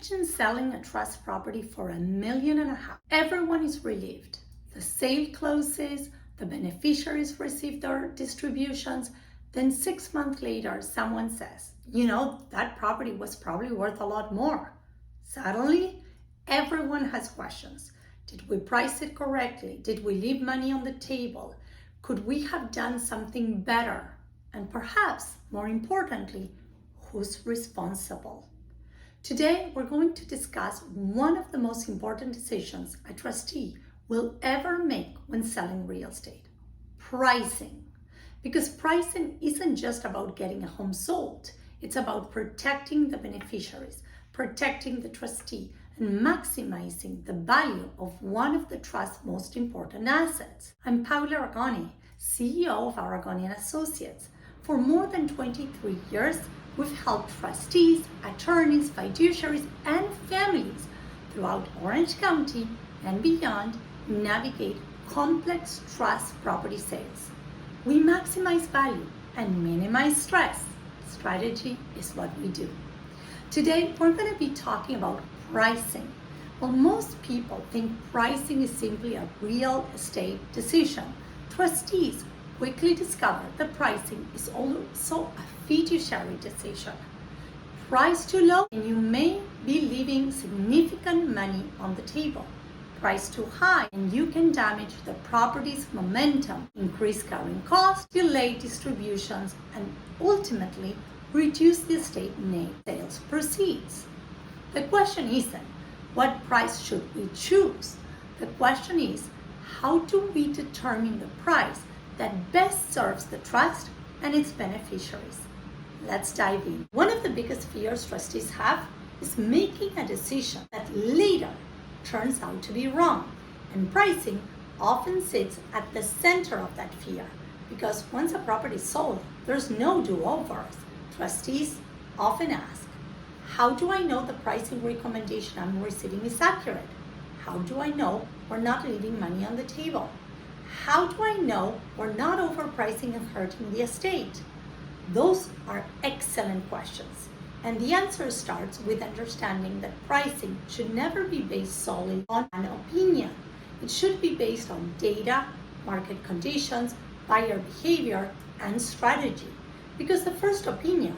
Imagine selling a trust property for $1.5 million. Everyone is relieved. The sale closes, the beneficiaries receive their distributions. Then 6 months later, someone says, that property was probably worth a lot more. Suddenly, everyone has questions. Did we price it correctly? Did we leave money on the table? Could we have done something better? And perhaps, more importantly, who's responsible? Today, we're going to discuss one of the most important decisions a trustee will ever make when selling real estate: pricing. Because pricing isn't just about getting a home sold, it's about protecting the beneficiaries, protecting the trustee, and maximizing the value of one of the trust's most important assets. I'm Paula Aragone, CEO of Aragone & Associates. For more than 23 years, we've helped trustees, attorneys, fiduciaries, and families throughout Orange County and beyond navigate complex trust property sales. We maximize value and minimize stress. Strategy is what we do. Today, we're going to be talking about pricing. Well, most people think pricing is simply a real estate decision. Trustees quickly discover that pricing is also a fiduciary decision. Price too low and you may be leaving significant money on the table. Price too high and you can damage the property's momentum, increase carrying costs, delay distributions, and ultimately reduce the estate sales proceeds. The question isn't what price should we choose? The question is, how do we determine the price that best serves the trust and its beneficiaries? Let's dive in. One of the biggest fears trustees have is making a decision that later turns out to be wrong. And pricing often sits at the center of that fear, because once a property is sold, there's no do-overs. Trustees often ask, how do I know the pricing recommendation I'm receiving is accurate? How do I know we're not leaving money on the table? How do I know we're not overpricing and hurting the estate? Those are excellent questions. And the answer starts with understanding that pricing should never be based solely on an opinion. It should be based on data, market conditions, buyer behavior, and strategy. Because the first opinion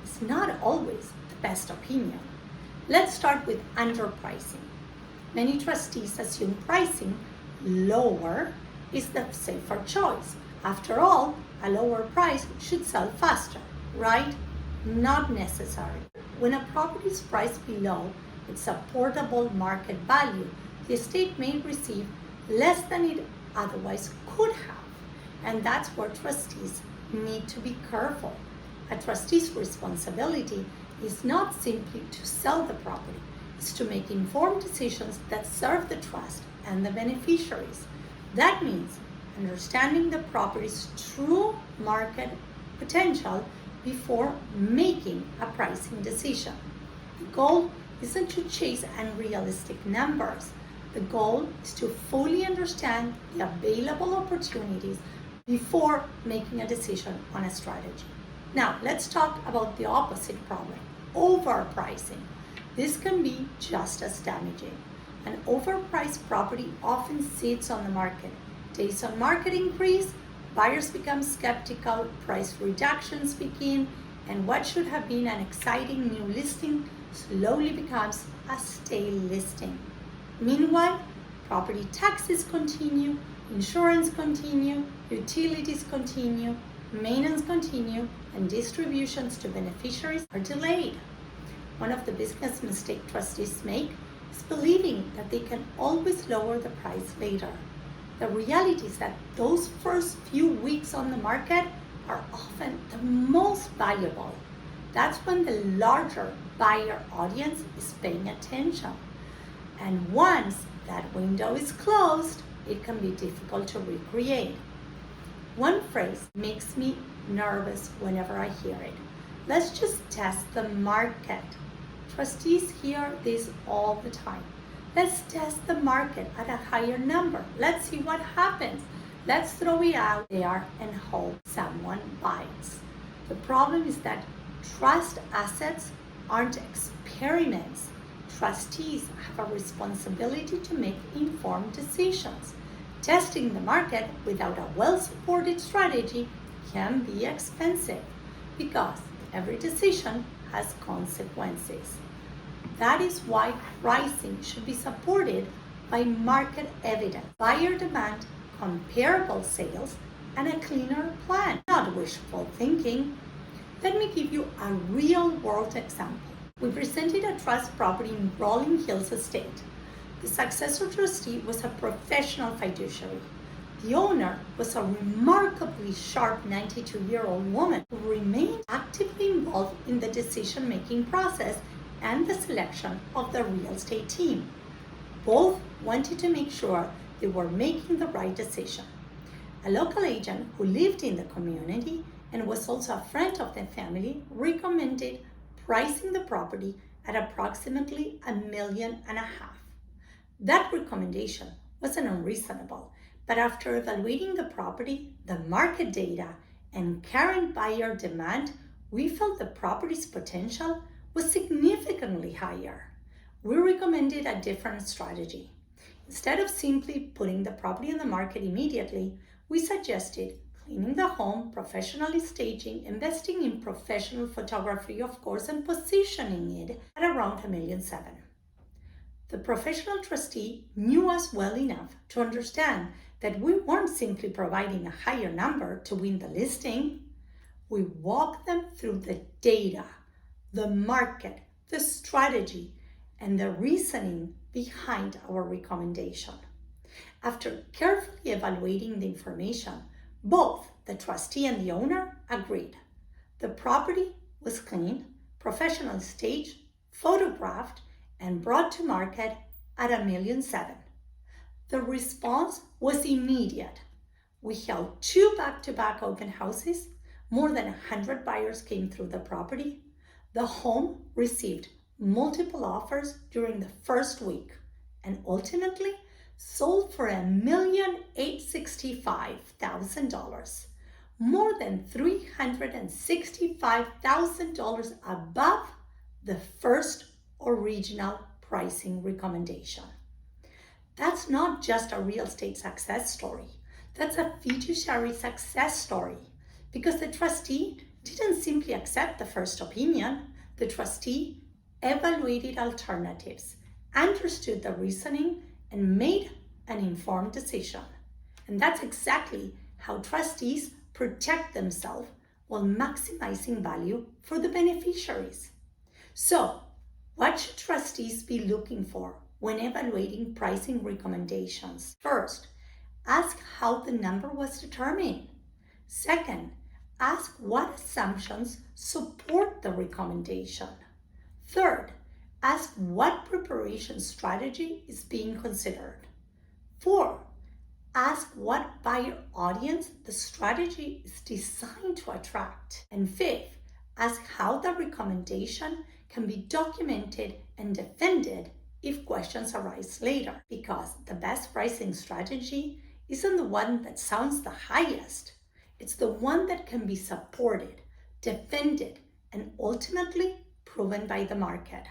is not always the best opinion. Let's start with underpricing. Many trustees assume pricing lower is the safer choice. After all, a lower price should sell faster, right? Not necessary. When a property is priced below its supportable market value, the estate may receive less than it otherwise could have. And that's where trustees need to be careful. A trustee's responsibility is not simply to sell the property, it's to make informed decisions that serve the trust and the beneficiaries. That means understanding the property's true market potential before making a pricing decision. The goal isn't to chase unrealistic numbers. The goal is to fully understand the available opportunities before making a decision on a strategy. Now, let's talk about the opposite problem: overpricing. This can be just as damaging. An overpriced property often sits on the market. Days on market increase, buyers become skeptical, price reductions begin, and what should have been an exciting new listing slowly becomes a stale listing. Meanwhile, property taxes continue, insurance continue, utilities continue, maintenance continue, and distributions to beneficiaries are delayed. One of the biggest mistakes trustees make is believing that they can always lower the price later. The reality is that those first few weeks on the market are often the most valuable. That's when the larger buyer audience is paying attention. And once that window is closed, it can be difficult to recreate. One phrase makes me nervous whenever I hear it. Let's just test the market. Trustees hear this all the time. Let's test the market at a higher number. Let's see what happens. Let's throw it out there and hope someone bites. The problem is that trust assets aren't experiments. trustees have a responsibility to make informed decisions. Testing the market without a well-supported strategy can be expensive because every decision has consequences. That is why pricing should be supported by market evidence, buyer demand, comparable sales, and a cleaner plan, not wishful thinking. Let me give you a real-world example. We presented a trust property in Rolling Hills Estate. The successor trustee was a professional fiduciary. The owner was a remarkably sharp 92-year-old woman who remained actively involved in the decision-making process and the selection of the real estate team. Both wanted to make sure they were making the right decision. A local agent who lived in the community and was also a friend of the family recommended pricing the property at approximately $1.5 million. That recommendation wasn't unreasonable, but after evaluating the property, the market data, and current buyer demand, we felt the property's potential was significantly higher. We recommended a different strategy. Instead of simply putting the property on the market immediately, we suggested cleaning the home, professionally staging, investing in professional photography, of course, and positioning it at around $1.7 million. The professional trustee knew us well enough to understand that we weren't simply providing a higher number to win the listing. We walked them through the data, the market, the strategy, and the reasoning behind our recommendation. After carefully evaluating the information, both the trustee and the owner agreed. The property was clean, professional staged, photographed, and brought to market at $1.7 million. The response was immediate. We held 2 back-to-back open houses. More than 100 buyers came through the property. The home received multiple offers during the first week and ultimately sold for $1,865,000, more than $365,000 above the first original pricing recommendation. That's not just a real estate success story. That's a fiduciary success story because the trustee didn't simply accept the first opinion. The trustee evaluated alternatives, understood the reasoning, and made an informed decision. And that's exactly how trustees protect themselves while maximizing value for the beneficiaries. So, what should trustees be looking for when evaluating pricing recommendations? First, ask how the number was determined. Second, ask what assumptions support the recommendation. Third, ask what preparation strategy is being considered. 4, ask what buyer audience the strategy is designed to attract. And 5th, ask how the recommendation can be documented and defended if questions arise later, because the best pricing strategy isn't the one that sounds the highest. It's the one that can be supported, defended, and ultimately proven by the market.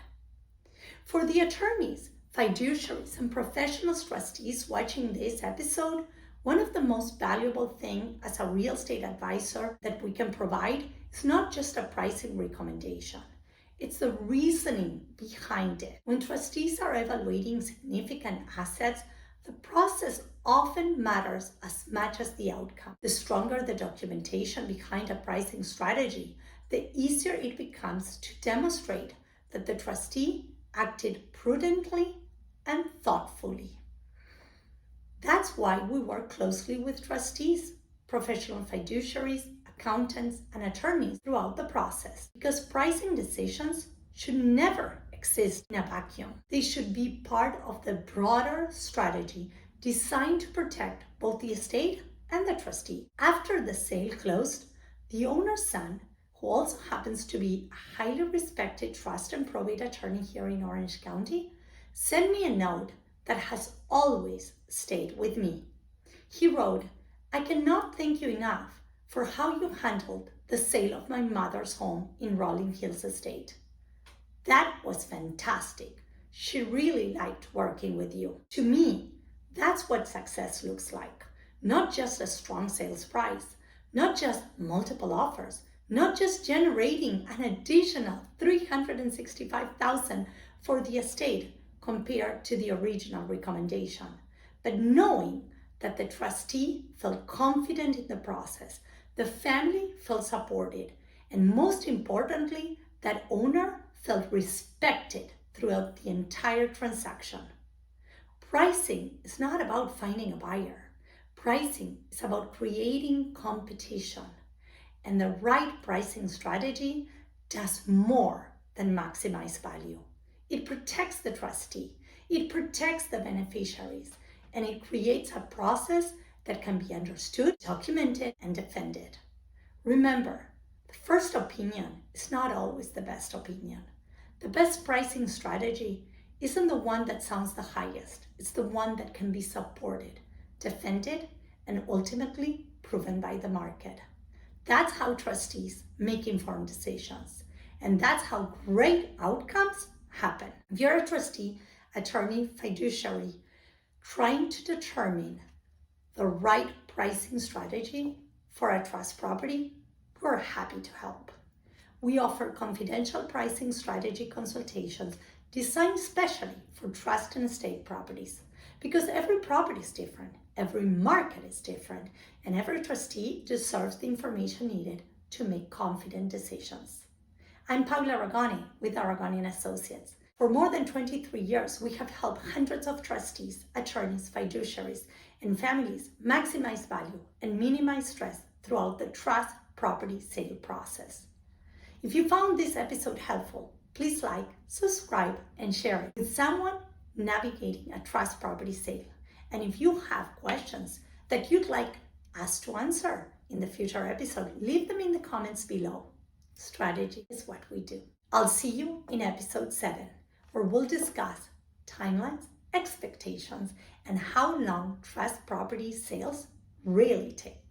For the attorneys, fiduciaries, and professional trustees watching this episode, one of the most valuable things as a real estate advisor that we can provide is not just a pricing recommendation. It's the reasoning behind it. When trustees are evaluating significant assets, the process often matters as much as the outcome. The stronger the documentation behind a pricing strategy, the easier it becomes to demonstrate that the trustee acted prudently and thoughtfully. That's why we work closely with trustees, professional fiduciaries, accountants, and attorneys throughout the process, because pricing decisions should never exist in a vacuum. They should be part of the broader strategy designed to protect both the estate and the trustee. After the sale closed, the owner's son, who also happens to be a highly respected trust and probate attorney here in Orange County, sent me a note that has always stayed with me. He wrote, "I cannot thank you enough for how you handled the sale of my mother's home in Rolling Hills Estate. That was fantastic. She really liked working with you. To me, that's what success looks like. Not just a strong sales price, not just multiple offers, not just generating an additional $365,000 for the estate compared to the original recommendation, but knowing that the trustee felt confident in the process, the family felt supported, and most importantly, that owner felt respected throughout the entire transaction. Pricing is not about finding a buyer. Pricing is about creating competition. And the right pricing strategy does more than maximize value. It protects the trustee, it protects the beneficiaries, and it creates a process that can be understood, documented, and defended. Remember, the first opinion is not always the best opinion. The best pricing strategy isn't the one that sounds the highest. It's the one that can be supported, defended, and ultimately proven by the market. That's how trustees make informed decisions. And that's how great outcomes happen. If you're a trustee, attorney, fiduciary, trying to determine the right pricing strategy for a trust property, we're happy to help. We offer confidential pricing strategy consultations designed specially for trust and estate properties, because every property is different, every market is different, and every trustee deserves the information needed to make confident decisions. I'm Paula Aragone with Aragone & Associates. For more than 23 years, we have helped hundreds of trustees, attorneys, fiduciaries, and families maximize value and minimize stress throughout the trust property sale process. If you found this episode helpful, please like, subscribe, and share it with someone navigating a trust property sale. And if you have questions that you'd like us to answer in the future episode, leave them in the comments below. Strategy is what we do. I'll see you in episode 7, where we'll discuss timelines, expectations, and how long trust property sales really take.